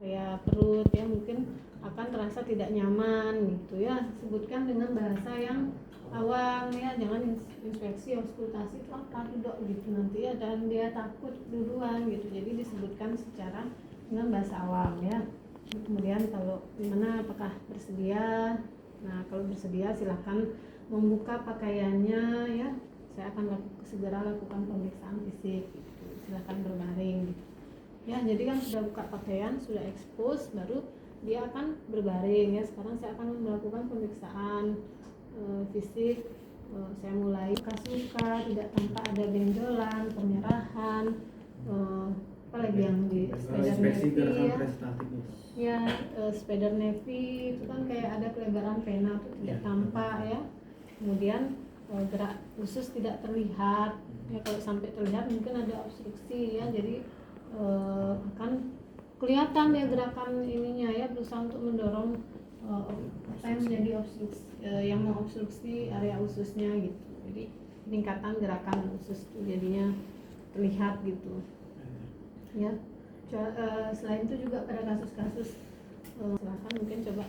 kayak perut ya, mungkin akan terasa tidak nyaman gitu ya. Sebutkan dengan bahasa yang awam ya, jangan inspeksi auskultasi itu apa tuh dok gitu nanti ya, dan dia takut duluan gitu. Jadi disebutkan secara dengan bahasa awam ya. Kemudian kalau gimana, apakah bersedia? Nah kalau bersedia silahkan membuka pakaiannya ya. Saya akan segera lakukan pemeriksaan fisik gitu. Silahkan berbaring gitu ya. Jadi kan sudah buka pakaian, sudah expose, baru dia akan berbaring ya. Sekarang saya akan melakukan pemeriksaan fisik. Saya mulai suka tidak tampak ada benjolan, pemerahan, apalagi yang di spider navy ya, spider navy itu kan kayak ada pelebaran vena itu tidak tampak ya. Kemudian gerak usus tidak terlihat ya, kalau sampai terlihat mungkin ada obstruksi ya. Jadi akan kelihatan ya gerakan ininya ya, berusaha untuk mendorong apa yang menjadi obstruksi, yang mengobstruksi area ususnya gitu. Jadi peningkatan gerakan usus itu jadinya terlihat gitu ya. Selain itu juga pada kasus-kasus silakan mungkin coba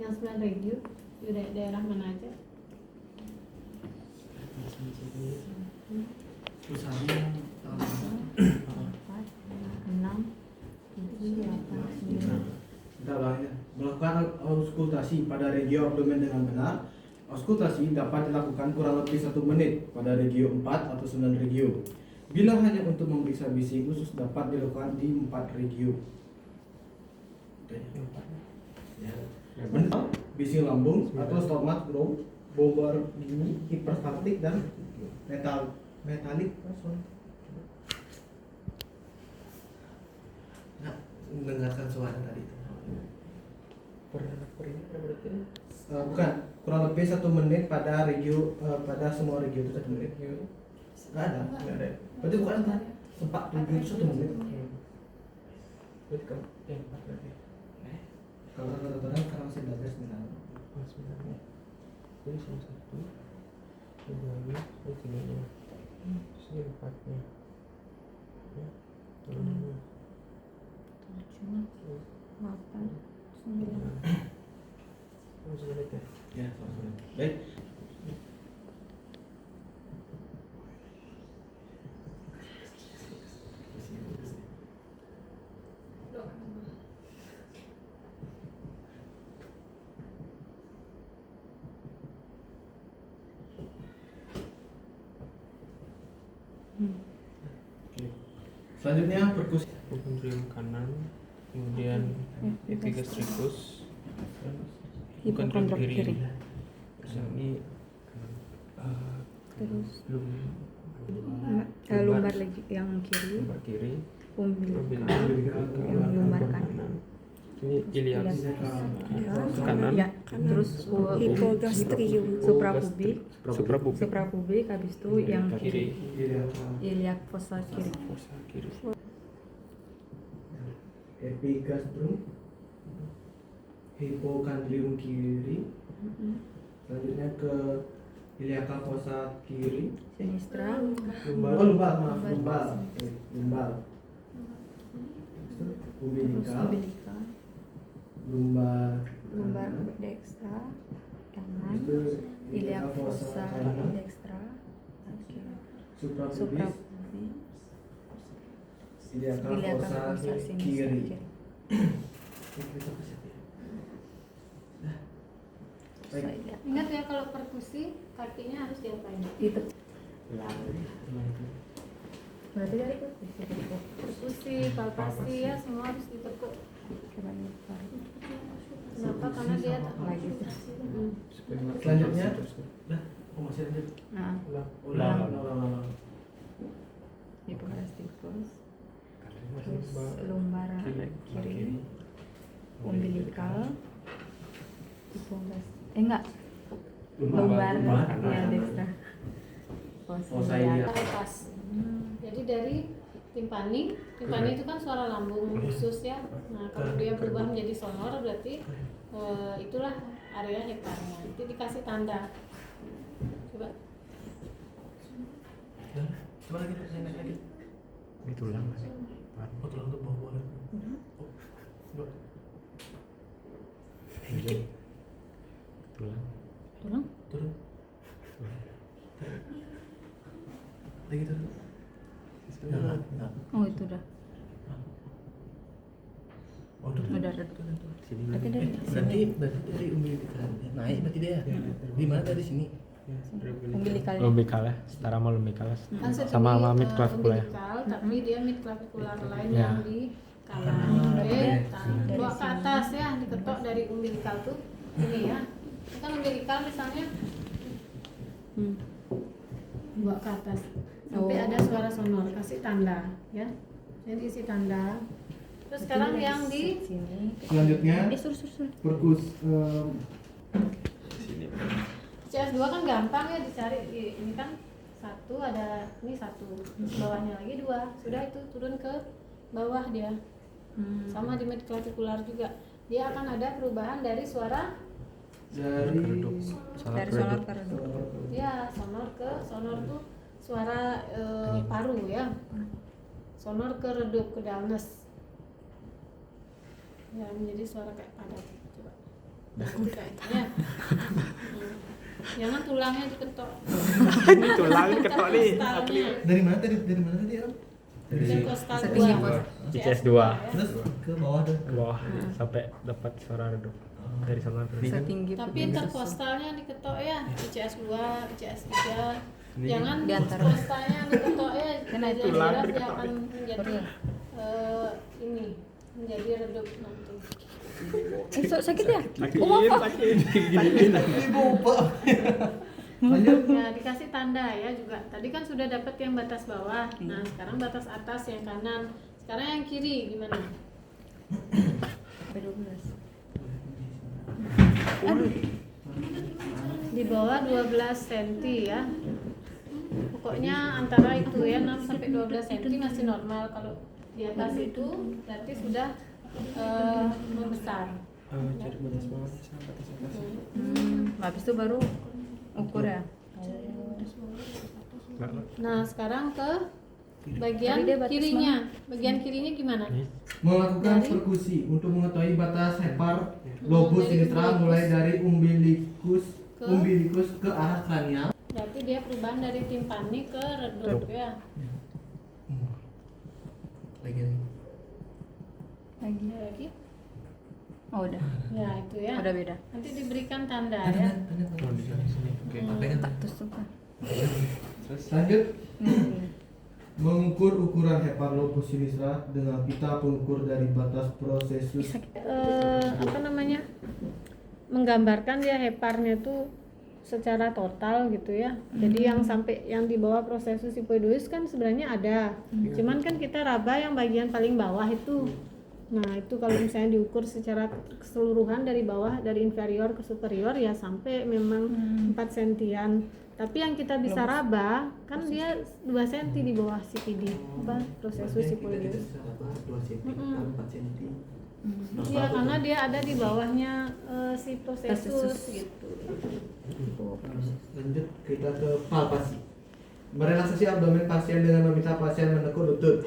yang 9 regio di daerah mana aja. Usahanya 6 melakukan auskultasi pada regio abdomen dengan benar. Auskultasi dapat dilakukan kurang lebih 1 menit pada regio 4 atau 9 regio. Bila hanya untuk memeriksa bisi usus dapat dilakukan di 4 regio. Mental, bisi lambung atau stomach grow, bombar dini, hiperstaltik dan metalik. Nah, mendengarkan suara tadi itu. Bukan, kurang lebih 1 menit pada regio, pada semua regio itu 1 menit. Nggak ada. Berarti bukan sempat 7 itu 1 menit. Berarti kalau kata-kata sekarang masih belajar 9. Jadi salah 1, 2, 3, 4-nya ya, 7, 8, 9. Ya, baik. Selanjutnya perkusi Epithelium kanan, kemudian epigastricus, Hipokondrop kiri. Terus ini Terus lumbar lumbar lagi yang kiri, kiri, umbilical yang lumbar kanan. ini iliac kanan, Ya, terus Hipogastrium. suprapubik, habis itu yang kiri, iliac fossa kiri. epigastrum, hipokondrium kiri. Selanjutnya ke iliaca fossa kiri, Sinistra, lumbar, umbilical, lumbar dextra, kanan, iliac fossa dextra, suprapubis, iliaca iliac fossa fossa sinistra kiri. kiri. Baik. Ingat ya, kalau perkusi kakinya harus diapain? Itu berarti dari Perkusi, palpasi ya, semua harus ditekuk. Kenapa? Karena dia lagi. Selanjutnya, masih lanjut. Nah, Ulang. hipogastricus, terus lumbar kiri, umbilical, enggak, lumbar ya dextra, Fossa iliac. atas. Jadi dari timpani itu kan suara lambung khusus ya. Nah kalau dia berubah menjadi sonor berarti itulah area hektarnya. Itu dikasih tanda. Coba. Coba lagi. Ini tulang. Oh, tulang tuh bawah. Oh, itu Udah redup. Sini Tapi lagi. dari berarti dari umbilikalnya naik berarti dia. Di mana dari sini? umbilikalnya. Lumbical ya, setara sama lumbical ya. Kan Sama segini, mid clavicular ya. umbilical, tapi dia mid clavicular lain Ya. yang di kanan. Oke, bawa ke atas ya, diketok dari umbilical tuh ini ya. Ini kan umbilical misalnya bawa ke atas sampai ada suara sonor, kasih tanda ya. Jadi isi tanda. Terus sekarang yang di sini. Selanjutnya Suruh. perkus Sini. CS2 kan gampang ya dicari. Ini kan satu, ada ini satu, terus bawahnya lagi dua, sudah itu turun ke bawah dia. Sama di mid clavicular juga, dia akan ada perubahan dari suara dari Redup. Salah Dari sonor redup. ke redup. ya sonor ke sonor tuh suara paru ya, sonor ke redup ke dullness ya, menjadi suara kayak padat. Coba itu kayaknya jangan tulangnya diketok. Ini tulang ketok nih. Kostalnya. dari mana tadi Om? Dari Dari kostal Sedikit, dua. Bos. CS2. terus ke bawah tuh. Ke bawah sampai dapat suara redup dari sana terus. Setinggi Tapi interkostalnya diketok ya, ICS2, ICS3. Ini Jangan di antara. kostalnya diketok ya. Karena itu jelas tulang dia diketok. akan menjadi Perih. ini menjadi redup nanti. sakit ya? sakit. Gini. Ibu Pak. Lanjut. Ya dikasih tanda ya juga. Tadi kan sudah dapat yang batas bawah. Nah sekarang batas atas yang kanan. Sekarang yang kiri gimana? 12. Di bawah 12 cm ya. Pokoknya antara itu ya 6 sampai 12 cm masih normal. Kalau di atas itu berarti sudah membesar. Cari batas bawah sampai batas atas. Habis itu baru ukur ya. Nah sekarang ke bagian Tapi dia batas kirinya. Bagian kirinya gimana? Ini Melakukan Dari- perkusi untuk mengetahui batas hepar Dari lobus sinistra umbilikus. mulai dari umbilikus Ke- ke arah kranial. Berarti dia perubahan dari timpani ke redup ya. Lagi. Lagi. Lagi. Oh udah. Ya itu ya. Udah beda. Nanti diberikan tanda ya. oh di sini. Oke. Terus suka. Terus Lanjut. Nih. Mengukur ukuran hepar lobus sinistra dengan pita pengukur dari batas prosesus. Apa namanya? Menggambarkan dia heparnya tuh secara total gitu ya. Jadi yang sampai yang di bawah prosesus hipoidois kan sebenarnya ada. Cuman kan kita raba yang bagian paling bawah itu. Nah, itu kalau misalnya diukur secara keseluruhan dari bawah dari inferior ke superior ya sampai memang 4 sentian. Tapi yang kita bisa raba kan dia 2 cm di bawah CPD. Apa? Prosesus hipoidois. 2 cm, 4 cm. Iya, karena dia ada di bawahnya si prosesus Prosesus. gitu. Lanjut kita ke palpasi. Merelaksasi abdomen pasien dengan meminta pasien menekuk lutut.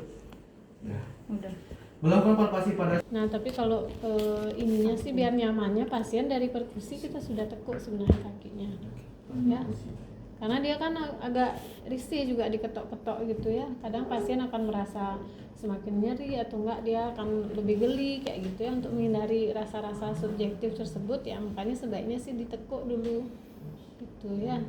Nah, Udah. melakukan palpasi pada Nah, tapi kalau ininya sih biar nyamannya pasien dari perkusi kita sudah tekuk sebenarnya kakinya. Ya. Karena dia kan agak risih juga diketok-ketok gitu ya. Kadang pasien akan merasa semakin nyeri atau enggak dia akan lebih geli kayak gitu ya, untuk menghindari rasa-rasa subjektif tersebut ya makanya sebaiknya sih ditekuk dulu gitu ya.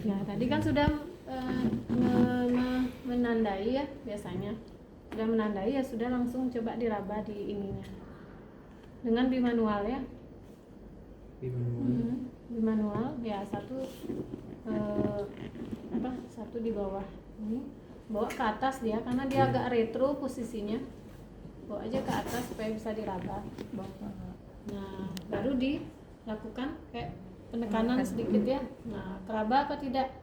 Ya tadi kan sudah menandai ya, biasanya sudah menandai ya sudah langsung coba diraba di ininya dengan bimanual ya. Bimanual ya, satu satu di bawah ini, bawa ke atas dia karena dia agak retro posisinya, bawa aja ke atas supaya bisa diraba. Nah baru dilakukan kayak penekanan sedikit ya. Nah keraba apa tidak,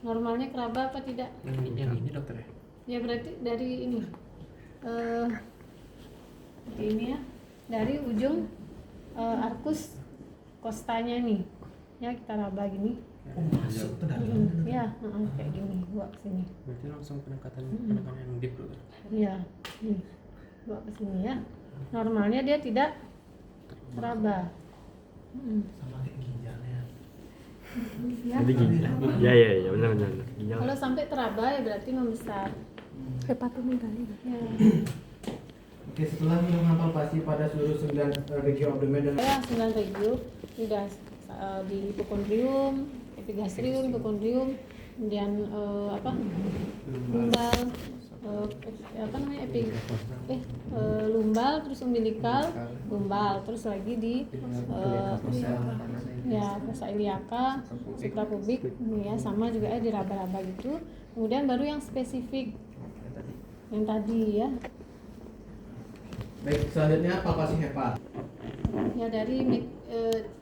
normalnya keraba apa tidak? yang ini dokter ya? Ya berarti dari ini seperti ini ya, dari ujung arkus kostanya nih ya, kita raba gini. masuk ke dalam. Ya kayak gini, bawa ke sini. Berarti langsung penekanan yang deep dokter. Iya, nih bawa ke sini ya. Normalnya dia tidak raba. Sama kayak ginjalnya. Ya. Jadi gini. Ya benar. Ginjal. Kalau sampai teraba ya berarti membesar. Hepatomegaly. Ya. Oke, setelah minum palpasi pada seluruh 9 regio abdomen dan Ya, 9 regio sudah di hipokondrium, epigastrium, hipokondrium, kemudian lumbal, lumbal, terus umbilikal, lumbal, terus lagi di fossa iliaca, suprapubik, ya sama juga ya di raba-raba gitu. Kemudian baru yang spesifik yang tadi ya. baik, selanjutnya palpasi hepar. Ya dari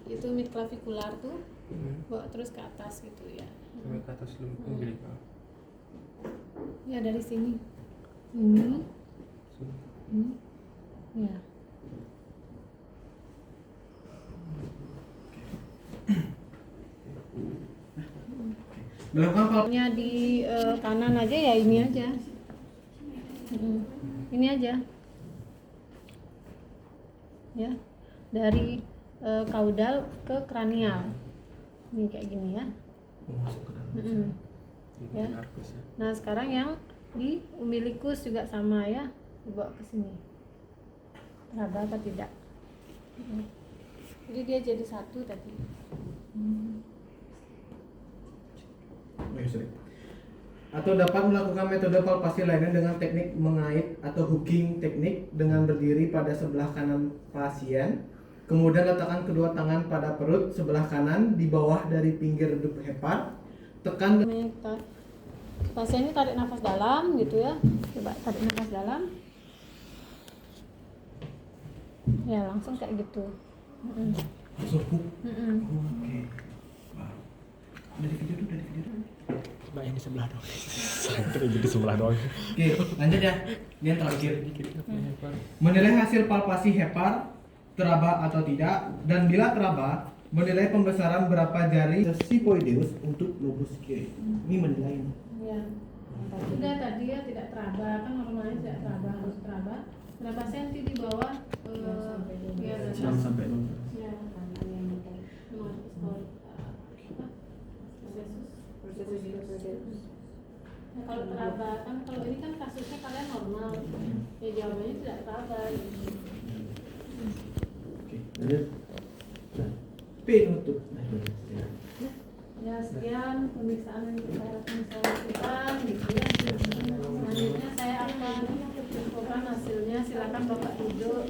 itu mid clavikular tuh bawa terus ke atas gitu ya. Sampai ke atas umbilikal. Ya dari sini ini ya. Melakukan palpasi Nya di kanan aja ya ini aja. Ini aja. Ya. Dari kaudal ke kranial. Ini kayak gini ya. masuk ke dalam. Ya. Nah, sekarang yang di umbilikus juga sama ya. Dibawa ke sini. Teraba apa tidak? Jadi dia jadi satu tadi. Sorry. Atau dapat melakukan metode palpasi lainnya dengan teknik mengait atau hooking teknik dengan berdiri pada sebelah kanan pasien, kemudian letakkan kedua tangan pada perut sebelah kanan di bawah dari pinggir dup hepar, tekan Pasien ini tarik nafas dalam gitu ya. Coba tarik nafas dalam. Ya langsung kayak gitu. langsung hook. Mm-mm. Oke. Wow. Dari video dulu. Coba yang di sebelah doang. Sampai jadi sebelah doang. Oke, lanjut ya. Ini yang terakhir. Menilai hasil palpasi hepar teraba atau tidak, dan bila teraba, menilai pembesaran berapa jari sifoideus untuk lobus kiri. Ini menilai. Ya. Sudah tadi ya tidak teraba, kan normalnya tidak teraba, harus teraba. Berapa senti di bawah? Ya, 6 sampai 6. Ya. Nah, kalau teraba kan, kalau ini kan kasusnya kalian normal, ya jawabannya tidak teraba. Oke, lanjut. P nutup. Ya sekian pemeriksaan yang saya lakukan gitu ya. Selanjutnya saya akan infokan hasilnya, silakan Bapak duduk.